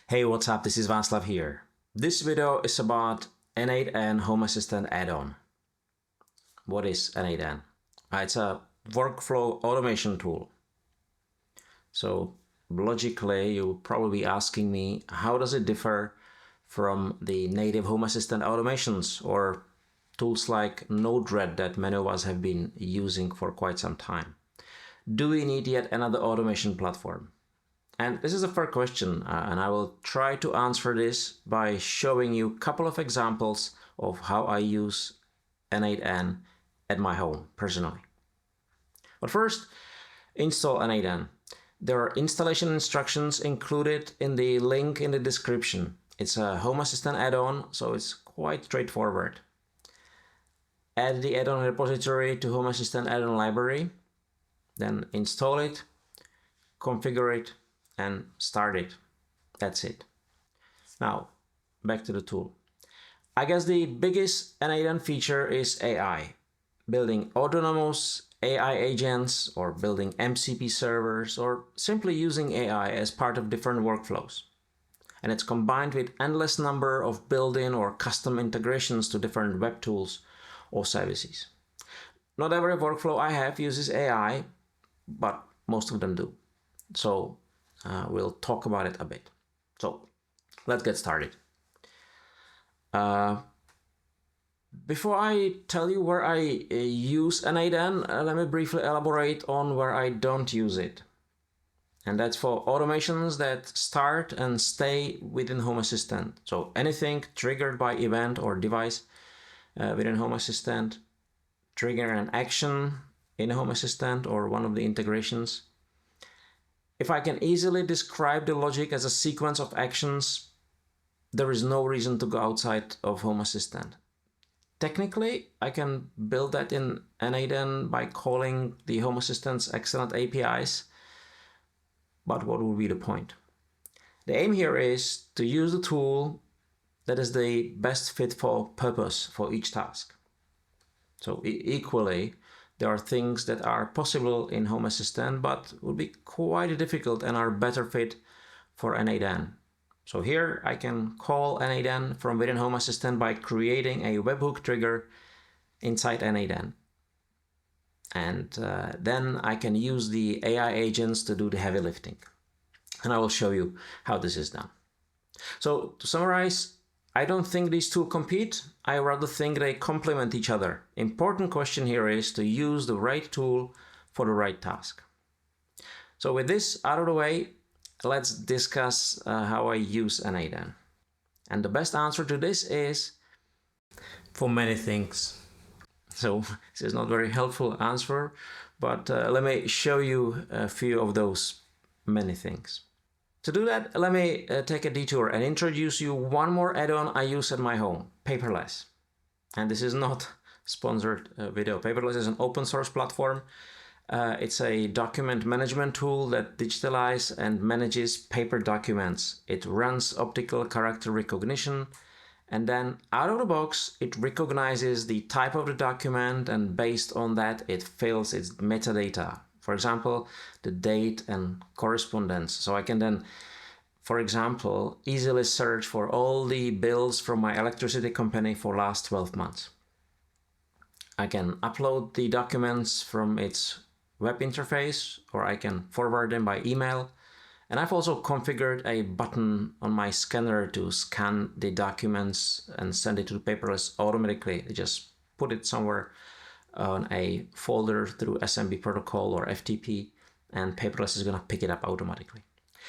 Hey, what's up? This is Václav here. This video is about N8N Home Assistant add-on. What is N8N? It's a workflow automation tool. So logically, you'll probably be asking me, how does it differ from the native Home Assistant automations or tools like Node-RED that many of us have been using for quite some time? Do we need yet another automation platform? And this is a fair question, and I will try to answer this by showing you a couple of examples of how I use N8N at my home personally. But first, install N8N. There are installation instructions included in the link in the description. It's a Home Assistant add-on, so it's quite straightforward. Add the add-on repository to Home Assistant add-on library, then install it, configure it, and start it. That's it. Now, back to the tool. I guess the biggest N8N feature is AI. Building autonomous AI agents or building MCP servers or simply using AI as part of different workflows. And it's combined with endless number of built-in or custom integrations to different web tools or services. Not every workflow I have uses AI, but most of them do. So we'll talk about it a bit. So let's get started. Before I tell you where I use N8N, let me briefly elaborate on where I don't use it. And that's for automations that start and stay within Home Assistant. So anything triggered by event or device within Home Assistant, trigger an action in Home Assistant or one of the integrations. If I can easily describe the logic as a sequence of actions, there is no reason to go outside of Home Assistant. Technically, I can build that in N8N by calling the Home Assistant's excellent APIs, but what would be the point? The aim here is to use the tool that is the best fit for purpose for each task. So equally, there are things that are possible in Home Assistant, but would be quite difficult and are better fit for N8N. So here I can call N8N from within Home Assistant by creating a webhook trigger inside N8N. And then I can use the AI agents to do the heavy lifting. And I will show you how this is done. So to summarize, I don't think these two compete. I rather think they complement each other. Important question here is to use the right tool for the right task. So with this out of the way, let's discuss how I use N8N. And the best answer to this is for many things. So this is not a very helpful answer, but let me show you a few of those many things. To do that, let me take a detour and introduce you one more add-on I use at my home, Paperless. And this is not sponsored video. Paperless is an open source platform. It's a document management tool that digitalizes and manages paper documents. It runs optical character recognition, and then out of the box, it recognizes the type of the document, and based on that, it fills its metadata. For example, the date and correspondence. So I can then, for example, easily search for all the bills from my electricity company for last 12 months. I can upload the documents from its web interface, or I can forward them by email. And I've also configured a button on my scanner to scan the documents and send it to Paperless automatically. I just put it somewhere on a folder through SMB protocol or FTP, and Paperless is going to pick it up automatically.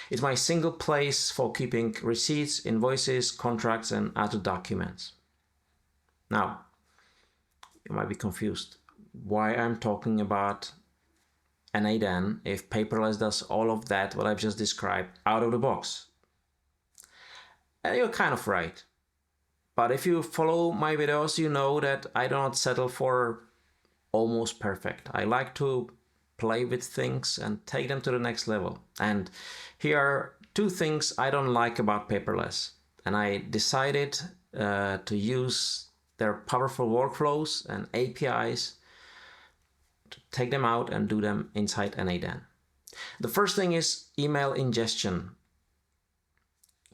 It's my single place for keeping receipts, invoices, contracts, and other documents. Now, you might be confused why I'm talking about N8N if Paperless does all of that, what I've just described, out of the box. And you're kind of right. But if you follow my videos, you know that I do not settle for almost perfect. I like to play with things and take them to the next level. And here are two things I don't like about Paperless. And I decided to use their powerful workflows and APIs to take them out and do them inside N8N. The first thing is email ingestion.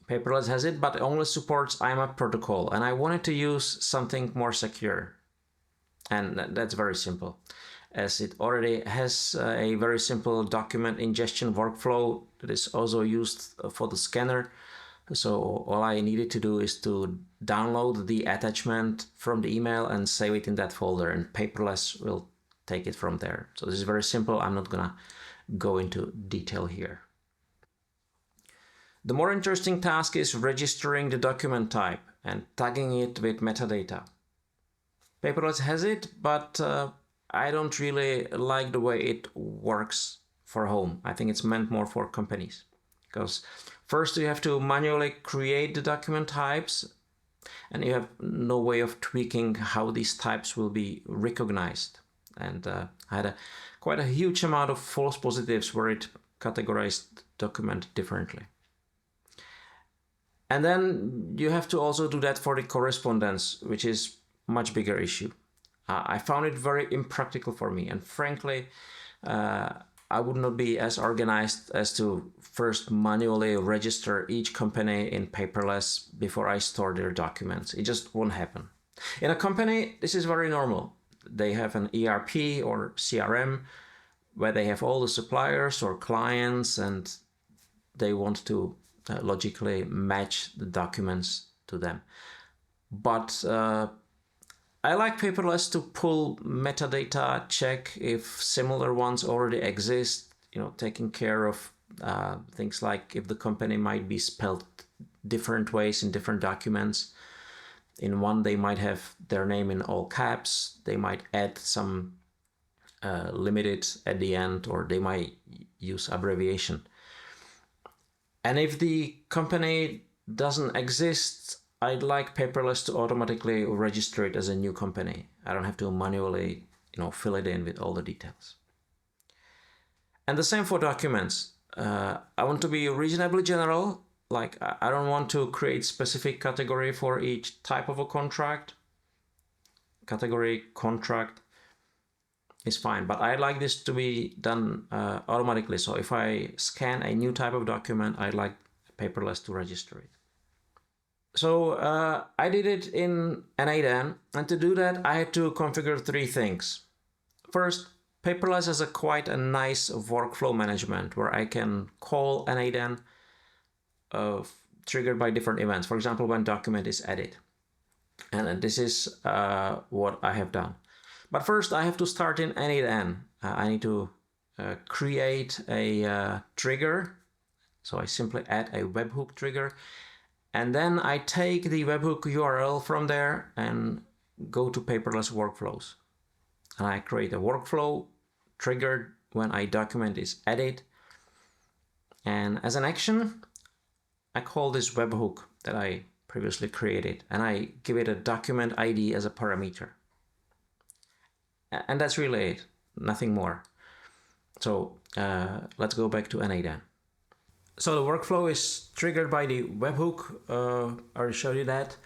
Paperless has it, but it only supports IMAP protocol, and I wanted to use something more secure. And that's very simple, as it already has a very simple document ingestion workflow that is also used for the scanner. So all I needed to do is to download the attachment from the email and save it in that folder, and Paperless will take it from there. So this is very simple. I'm not gonna go into detail here. The more interesting task is registering the document type and tagging it with metadata. Paperless has it, but I don't really like the way it works for home. I think it's meant more for companies, because first you have to manually create the document types, and you have no way of tweaking how these types will be recognized. And I had quite a huge amount of false positives where it categorized document differently. And then you have to also do that for the correspondence, which is much bigger issue. I found it very impractical for me, and frankly, I would not be as organized as to first manually register each company in Paperless before I store their documents. It just won't happen. In a company, this is very normal. They have an ERP or CRM where they have all the suppliers or clients, and they want to logically match the documents to them. But I like Paperless to pull metadata, check if similar ones already exist, taking care of things like if the company might be spelled different ways in different documents. In one, they might have their name in all caps, they might add some limited at the end, or they might use abbreviation. And if the company doesn't exist, I'd like Paperless to automatically register it as a new company. I don't have to manually, fill it in with all the details. And the same for documents. I want to be reasonably general. Like, I don't want to create specific category for each type of a contract. Category contract is fine, but I like this to be done automatically. So if I scan a new type of document, I'd like Paperless to register it. So I did it in N8N, and to do that, I had to configure 3 things. First, Paperless has quite a nice workflow management where I can call N8N triggered by different events. For example, when document is added. And this is what I have done. But first, I have to start in N8N. I need to create a trigger. So I simply add a webhook trigger. And then I take the webhook URL from there and go to Paperless Workflows. And I create a workflow triggered when a document is added. And as an action, I call this webhook that I previously created, and I give it a document ID as a parameter. And that's really it, nothing more. So let's go back to N8N. So the workflow is triggered by the webhook. I already showed you that.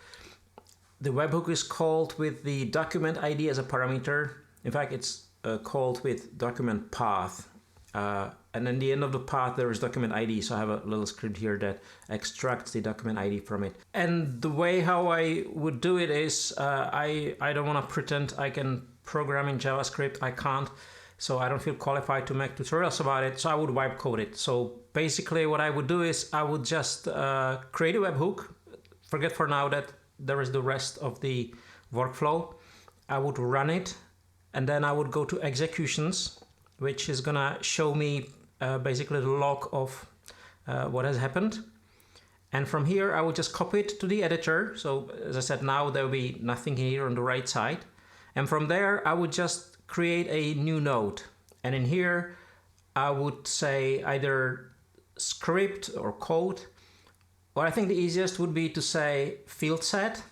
The webhook is called with the document ID as a parameter. In fact, it's called with document path. And in the end of the path, there is document ID. So I have a little script here that extracts the document ID from it. And the way how I would do it is, I don't want to pretend I can program in JavaScript. I can't. So I don't feel qualified to make tutorials about it. So I would wipe code it. So basically what I would do is I would just create a webhook. Forget for now that there is the rest of the workflow. I would run it, and then I would go to executions, which is gonna show me basically the log of what has happened. And from here, I would just copy it to the editor. So as I said, now there will be nothing here on the right side. And from there, I would just create a new node. And in here, I would say either script or code. Or I think the easiest would be to say field set.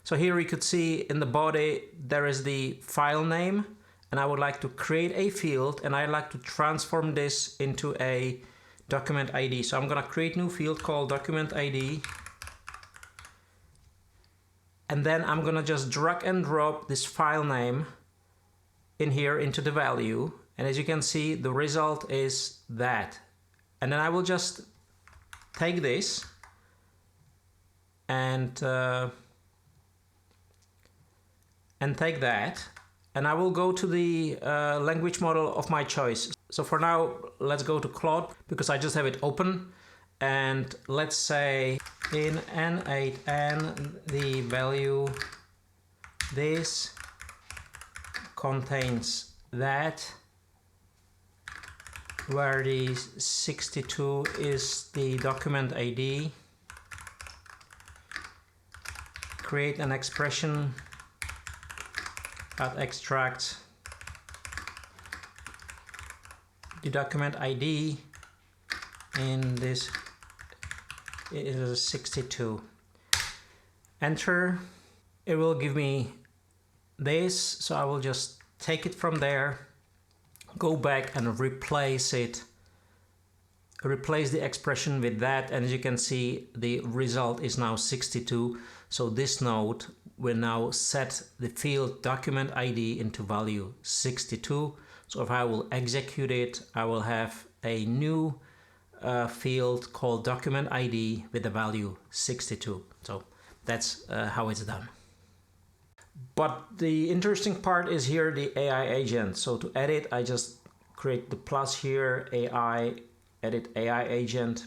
So here you could see in the body, there is the file name. And I would like to create a field, and I'd like to transform this into a document ID. So I'm gonna create a new field called document ID. And then I'm gonna just drag and drop this file name in here into the value. And as you can see, the result is that. And then I will just take this and take that, and I will go to the language model of my choice. So for now, let's go to Claude because I just have it open, and let's say in N8N the value this contains that, where the 62 is the document ID. Create an expression that extracts the document ID in this is 62. Enter. It will give me this, so I will just take it from there, go back and replace it, replace the expression with that, and as you can see the result is now 62. So this node will now set the field document ID into value 62. So if I will execute it, I will have a new field called document ID with the value 62. So that's how it's done. But the interesting part is here the AI agent. So to edit, I just create the plus here, AI, edit AI agent,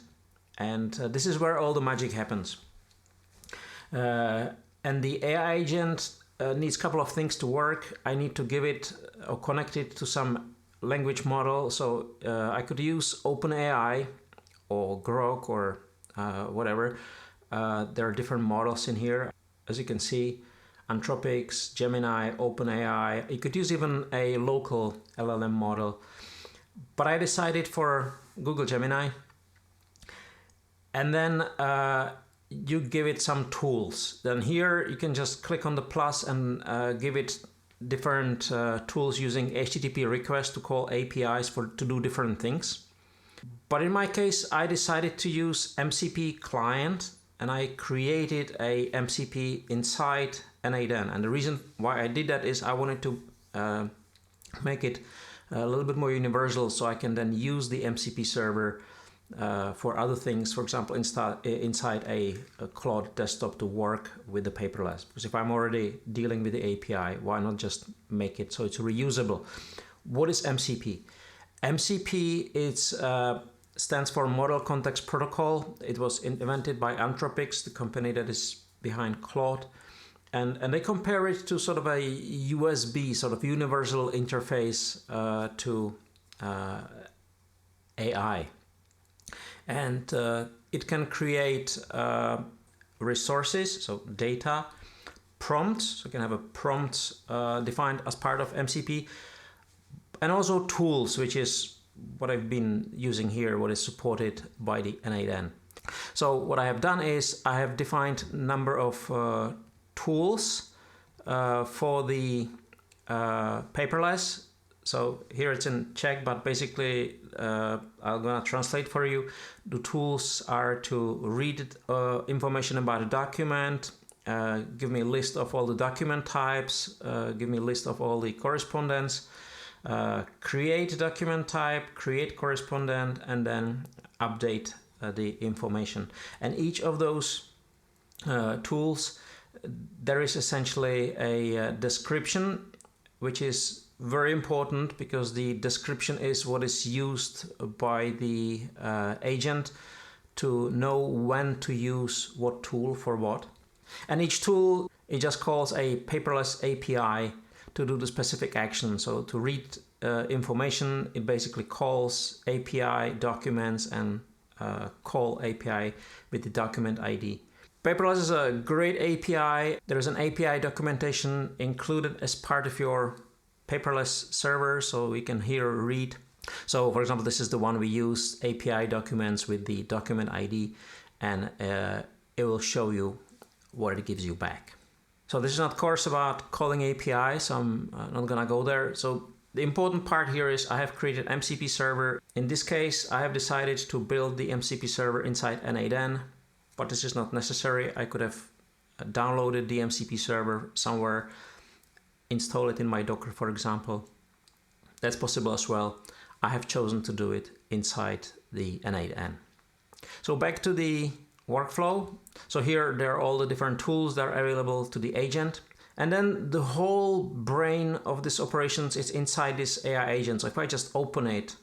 and this is where all the magic happens. And the AI agent needs a couple of things to work. I need to give it or connect it to some language model. So I could use OpenAI or Grok or whatever. There are different models in here. As you can see, Anthropic's, Gemini, OpenAI. You could use even a local LLM model. But I decided for Google Gemini. And then you give it some tools. Then here you can just click on the plus and give it different tools using HTTP requests to call APIs to do different things. But in my case, I decided to use MCP client, and I created a MCP inside N8N. And the reason why I did that is I wanted to make it a little bit more universal, so I can then use the MCP server for other things, for example, inside a Claude desktop to work with the paperless. Because if I'm already dealing with the API, why not just make it so it's reusable? What is MCP? MCP stands for Model Context Protocol. It was invented by Anthropic, the company that is behind Claude. And they compare it to sort of a USB, sort of universal interface to AI. And it can create resources, so data, prompts, so you can have a prompt defined as part of MCP, and also tools, which is what I've been using here, what is supported by the N8N. So what I have done is I have defined a number of tools for the paperless. So here it's in Czech, but basically I'm gonna translate for you. The tools are to read information about a document, give me a list of all the document types, give me a list of all the correspondence, create document type, create correspondent, and then update the information. And each of those tools, there is essentially a description, which is very important because the description is what is used by the agent to know when to use what tool for what. And each tool, it just calls a paperless API to do the specific action. So to read information, it basically calls API documents and call API with the document ID. Paperless is a great API. There is an API documentation included as part of your paperless server, so we can here read. So for example, this is the one we use, API documents with the document ID, and it will show you what it gives you back. So this is not course about calling APIs, so I'm not gonna go there. So the important part here is I have created MCP server. In this case, I have decided to build the MCP server inside N8N, but this is not necessary. I could have downloaded the MCP server somewhere, install it in my Docker, for example. That's possible as well. I have chosen to do it inside the N8N. So back to the workflow. So here there are all the different tools that are available to the agent. And then the whole brain of this operations is inside this AI agent. So if I just open it,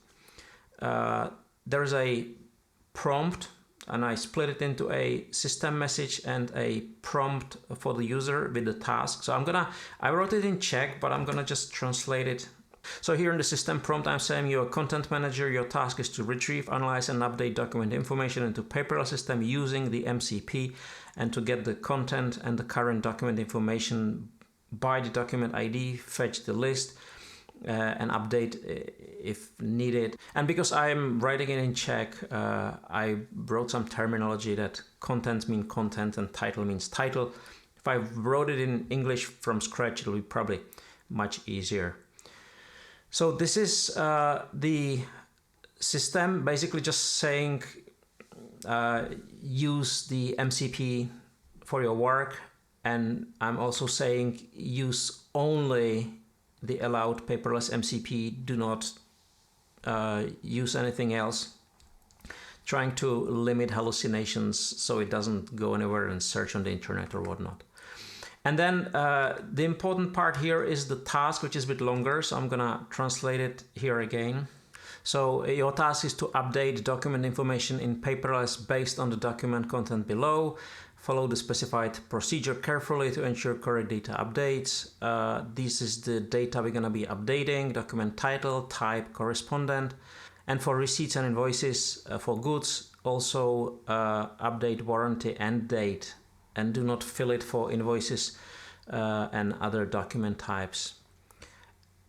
there's a prompt, and I split it into a system message and a prompt for the user with the task. So I wrote it in Czech, but I'm gonna just translate it. So here in the system prompt, I'm saying you're a content manager. Your task is to retrieve, analyze, and update document information into Paperless system using the MCP, and to get the content and the current document information by the document ID, fetch the list, and update if needed. And because I'm writing it in Czech, I wrote some terminology that content means content and title means title. If I wrote it in English from scratch, it'll be probably much easier. So this is the system basically just saying use the MCP for your work, and I'm also saying use only the allowed paperless MCP, do not use anything else, trying to limit hallucinations so it doesn't go anywhere and search on the internet or whatnot. And then the important part here is the task, which is a bit longer, so I'm gonna translate it here again. So your task is to update document information in Paperless based on the document content below. Follow the specified procedure carefully to ensure correct data updates. This is the data we're gonna be updating: document title, type, correspondent. And for receipts and invoices for goods, also update warranty end date, and do not fill it for invoices and other document types.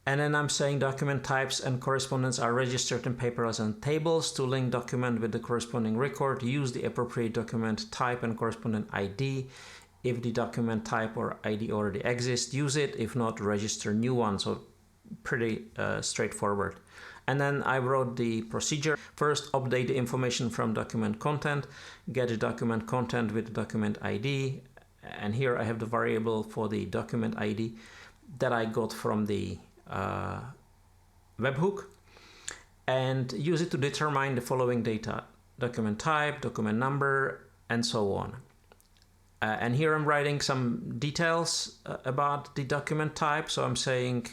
And then I'm saying document types and correspondence are registered in Paperless and tables. To link document with the corresponding record, use the appropriate document type and correspondent ID. If the document type or ID already exists, use it. If not, register new one. So pretty straightforward. And then I wrote the procedure. First, update the information from document content, get the document content with the document ID. And here I have the variable for the document ID that I got from the webhook, and use it to determine the following data: document type, document number, and so on. And here I'm writing some details about the document type. So I'm saying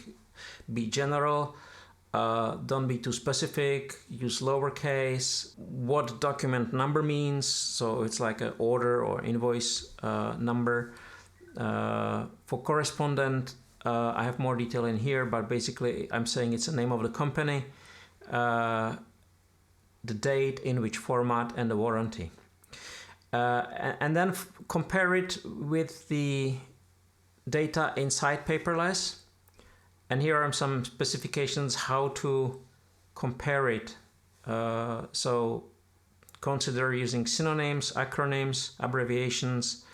be general, don't be too specific, use lowercase, what document number means. So it's like an order or invoice number. For correspondent, I have more detail in here, but basically I'm saying it's the name of the company, the date, in which format, and the warranty. And then compare it with the data inside Paperless. And here are some specifications how to compare it. So consider using synonyms, acronyms, abbreviations,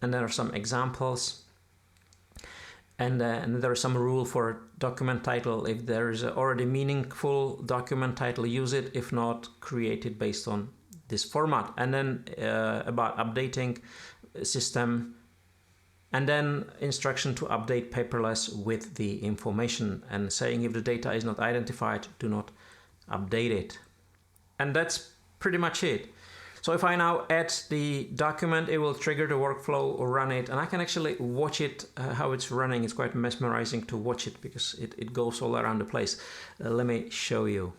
and there are some examples. And there is some rule for document title. If there is already meaningful document title, use it. If not, create it based on this format. And then about updating system, and then instruction to update Paperless with the information, and saying if the data is not identified, do not update it. And that's pretty much it. So if I now add the document, it will trigger the workflow or run it, and I can actually watch it, how it's running. It's quite mesmerizing to watch it because it goes all around the place. Let me show you.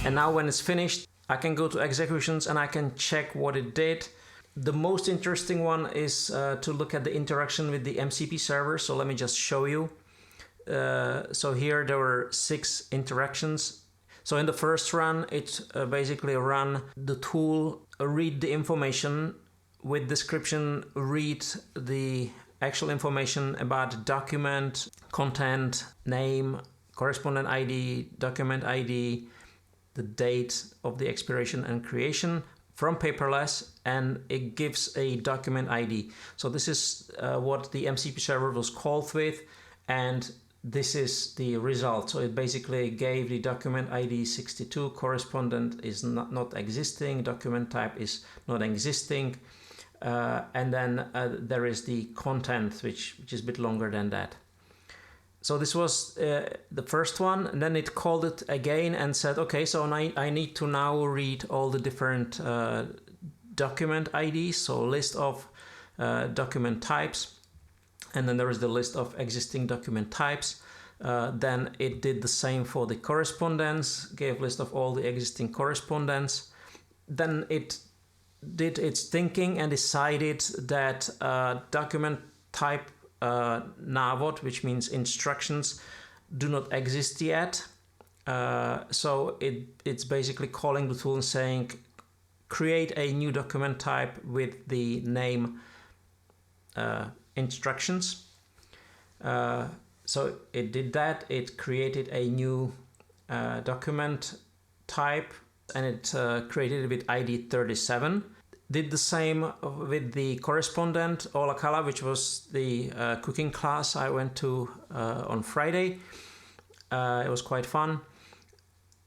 And now when it's finished, I can go to executions and I can check what it did. The most interesting one is to look at the interaction with the MCP server. So let me just show you. So here there were 6 interactions. So in the first run, it basically ran the tool, read the information with description, read the actual information about document, content, name, correspondent ID, document ID, the date of the expiration and creation from Paperless, and it gives a document ID. So this is what the MCP server was called with, and this is the result. So it basically gave the document ID 62, correspondent is not existing, document type is not existing, And then there is the content, which is a bit longer than that. So this was the first one, and then it called it again and said, okay, so I need to now read all the different document IDs, so list of document types, and then there is the list of existing document types. Then it did the same for the correspondence, gave list of all the existing correspondence. Then it did its thinking and decided that document type navod, which means instructions, do not exist yet. So it's basically calling the tool and saying, create a new document type with the name instructions. So it did that. It created a new document type, and it created it with ID 37. Did the same with the correspondent Olakala, which was the cooking class I went to on Friday. It was quite fun.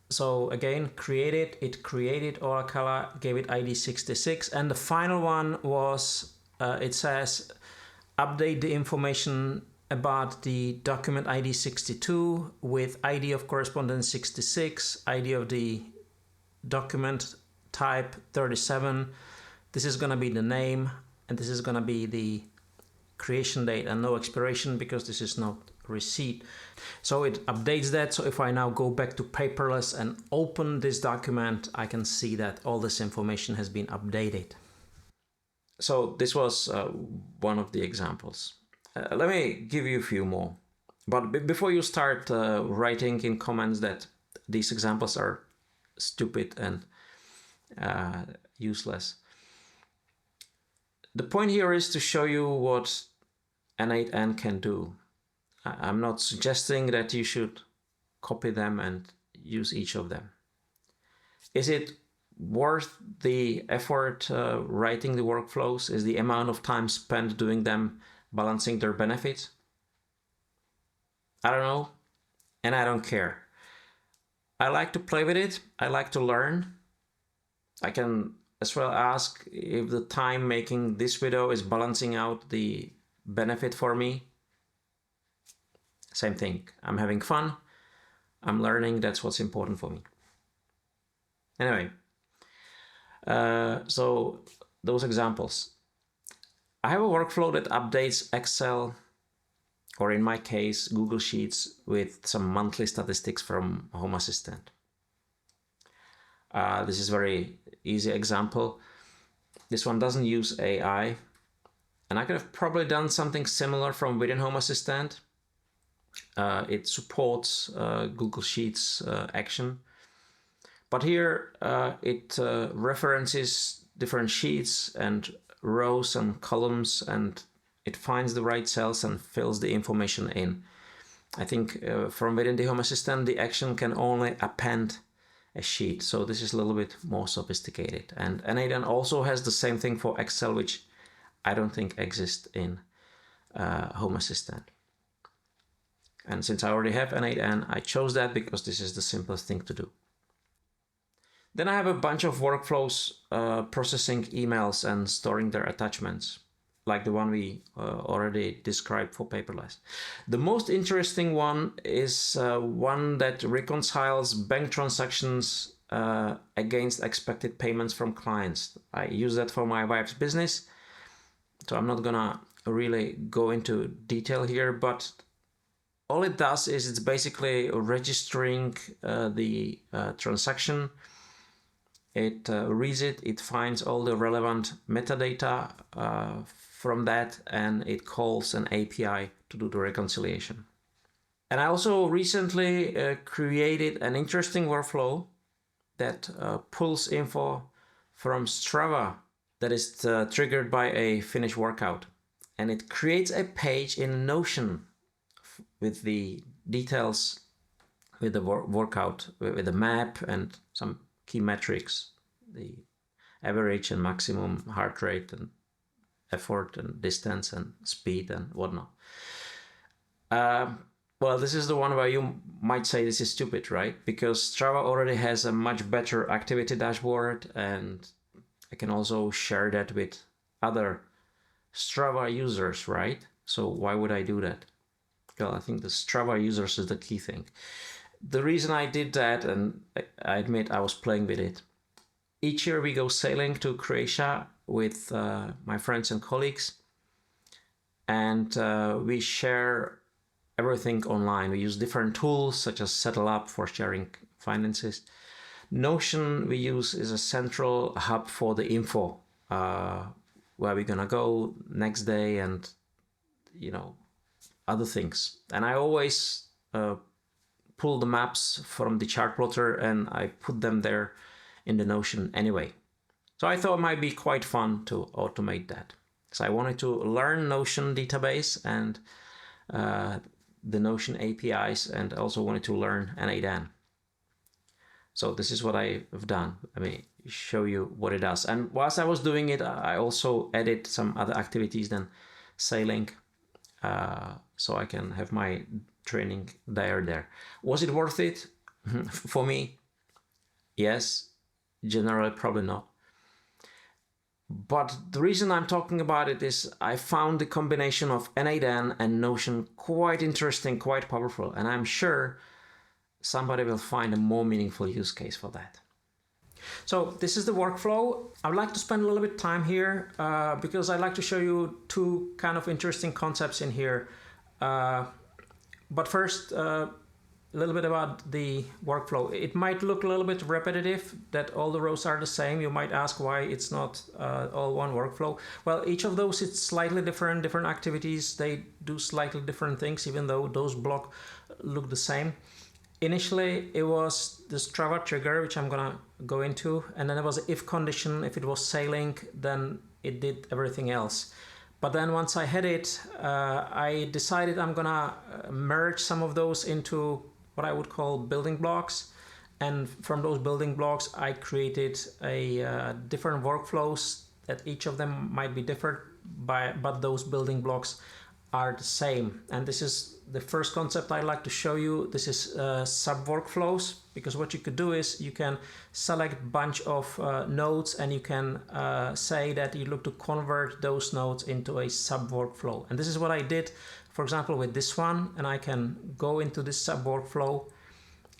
So again, it created Olakala, gave it ID 66, and the final one was, it says, update the information about the document ID 62 with ID of correspondent 66, ID of the document type 37. This is going to be the name, and this is going to be the creation date and no expiration, because this is not receipt. So it updates that. So if I now go back to Paperless and open this document, I can see that all this information has been updated. So this was one of the examples. Let me give you a few more. But before you start writing in comments that these examples are stupid and useless, the point here is to show you what N8N can do. I'm not suggesting that you should copy them and use each of them. Is it worth the effort writing the workflows? Is the amount of time spent doing them balancing their benefits? I don't know, and I don't care. I like to play with it. I like to learn. I can as well ask if the time making this video is balancing out the benefit for me. Same thing. I'm having fun. I'm learning. That's what's important for me. Anyway, so those examples. I have a workflow that updates Excel, or in my case, Google Sheets, with some monthly statistics from Home Assistant. This is a very easy example. This one doesn't use AI, and I could have probably done something similar from within Home Assistant. It supports Google Sheets action, but here it references different sheets and rows and columns, and it finds the right cells and fills the information in. I think from within the Home Assistant, the action can only append a sheet, so this is a little bit more sophisticated. And N8N also has the same thing for Excel, which I don't think exists in Home Assistant. And since I already have N8N, I chose that because this is the simplest thing to do. Then I have a bunch of workflows processing emails and storing their attachments, like the one we already described for Paperless. The most interesting one is one that reconciles bank transactions against expected payments from clients. I use that for my wife's business, so I'm not gonna really go into detail here, but all it does is it's basically registering the transaction. It reads it, it finds all the relevant metadata from that, and it calls an API to do the reconciliation. And I also recently created an interesting workflow that pulls info from Strava that is triggered by a finished workout. And it creates a page in Notion with the details, with the workout, with the map and some key metrics, the average and maximum heart rate and effort and distance and speed and whatnot. Well, this is the one where you might say this is stupid, right? Because Strava already has a much better activity dashboard, and I can also share that with other Strava users, right? So why would I do that? Well, I think the Strava users is the key thing. The reason I did that, and I admit I was playing with it, each year we go sailing to Croatia with my friends and colleagues, and we share everything online. We use different tools such as Settle for sharing finances. Notion we use is a central hub for the info, where we're gonna go next day and, you know, other things. And I always pull the maps from the chart plotter and I put them there in the Notion anyway. So I thought it might be quite fun to automate that. So I wanted to learn Notion database and the Notion APIs, and also wanted to learn N8N. So this is what I've done. Let me show you what it does. And whilst I was doing it, I also added some other activities than sailing, so I can have my training there. Was it worth it? For me, yes. Generally, probably not. But the reason I'm talking about it is I found the combination of N8N and Notion quite interesting, quite powerful, and I'm sure somebody will find a more meaningful use case for that. So this is the workflow. I would like to spend a little bit of time here because I'd like to show you two kind of interesting concepts in here. But first, a little bit about the workflow. It might look a little bit repetitive that all the rows are the same. You might ask why it's not all one workflow. Well, each of those is slightly different activities. They do slightly different things, even though those blocks look the same. Initially, it was the Strava trigger, which I'm gonna go into, and then it was an if condition. If it was sailing, then it did everything else. But then once I had it, I decided I'm gonna merge some of those into what I would call building blocks. And from those building blocks, I created a different workflows that each of them might be different, but those building blocks are the same. And this is the first concept I'd like to show you. This is sub workflows, because what you could do is you can select a bunch of nodes and you can say that you look to convert those nodes into a sub workflow. And this is what I did, for example, with this one, and I can go into this sub workflow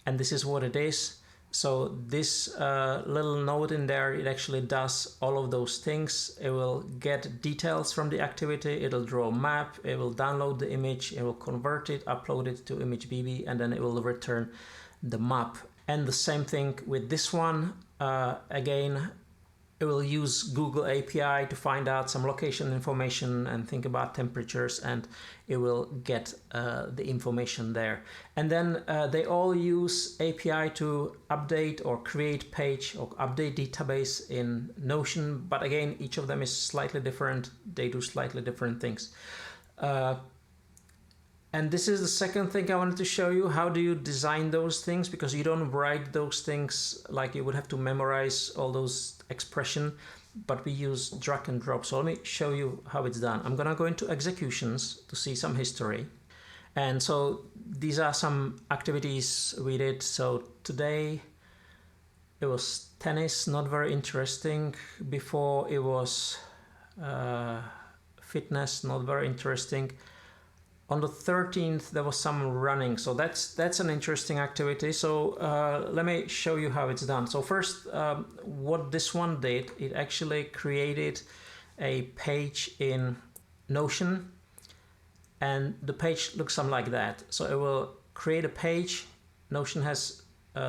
and this is what it is. So this little node in there, it actually does all of those things. It will get details from the activity, it'll draw a map, it will download the image, it will convert it, upload it to ImageBB, and then it will return the map. And the same thing with this one. Again, it will use Google API to find out some location information and think about temperatures, and it will get the information there. And then they all use API to update or create page or update database in Notion. But again, each of them is slightly different. They do slightly different things. And this is the second thing I wanted to show you. How do you design those things? Because you don't write those things like you would have to memorize all those expression, but we use drag and drop. So let me show you how it's done. I'm gonna go into executions to see some history. And so these are some activities we did. So today it was tennis, not very interesting. Before it was fitness, not very interesting. On the 13th, there was some running, so that's an interesting activity. So let me show you how it's done. So first, what this one did, it actually created a page in Notion, and the page looks something like that. So it will create a page. Notion has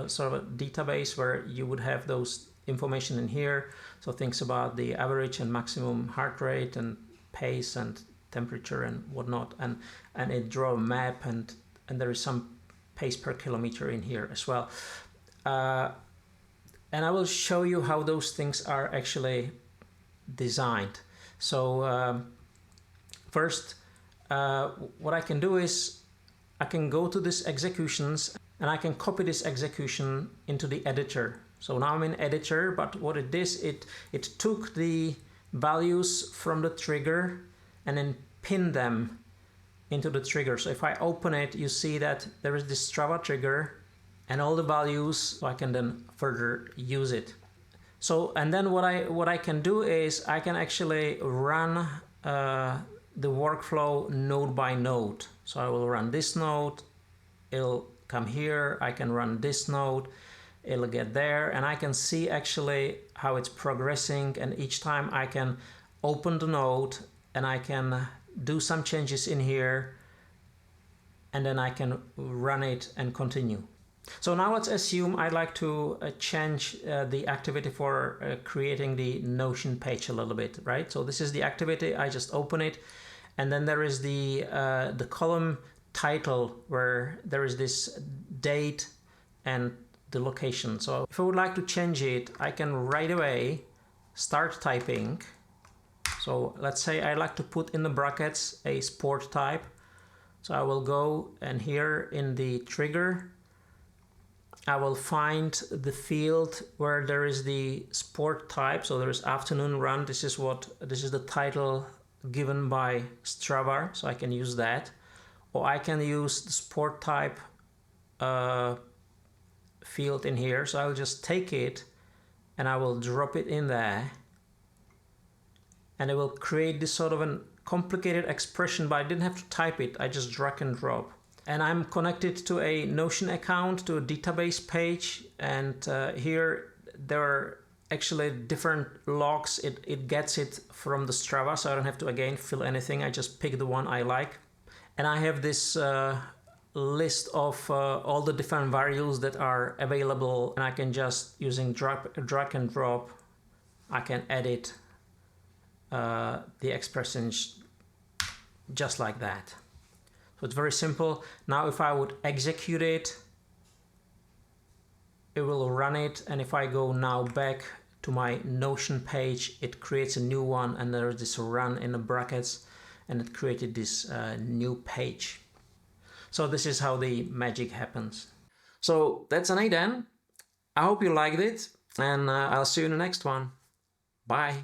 sort of a database where you would have those information in here. So things about the average and maximum heart rate and pace and temperature and whatnot, and it draw a map, and there is some pace per kilometer in here as well. And I will show you how those things are actually designed. So first, what I can do is I can go to this executions and I can copy this execution into the editor. So now I'm in editor, but what it did, it took the values from the trigger and then pin them into the trigger. So if I open it, you see that there is this Strava trigger and all the values, so I can then further use it. So, and then what I can do is I can actually run the workflow node by node. So I will run this node, it'll come here, I can run this node, it'll get there, and I can see actually how it's progressing, and each time I can open the node and I can do some changes in here, and then I can run it and continue. So now let's assume I'd like to change the activity for creating the Notion page a little bit, right? So this is the activity, I just open it, and then there is the column title where there is this date and the location. So if I would like to change it, I can right away start typing. So let's say I like to put in the brackets a sport type. So I will go, and here in the trigger, I will find the field where there is the sport type. So there is afternoon run. This is the title given by Strava. So I can use that, or I can use the sport type field in here. So I'll just take it and I will drop it in there, and it will create this sort of a complicated expression, but I didn't have to type it. I just drag and drop. And I'm connected to a Notion account, to a database page, and here there are actually different logs. It gets it from the Strava, so I don't have to again fill anything. I just pick the one I like. And I have this list of all the different values that are available, and I can just, using drag and drop, I can edit the expressions just like that. So it's very simple. Now if I would execute it, it will run it, and if I go now back to my Notion page, it creates a new one, and there's this run in the brackets, and it created this new page. So this is how the magic happens. So that's N8N. I hope you liked it, and I'll see you in the next one. Bye.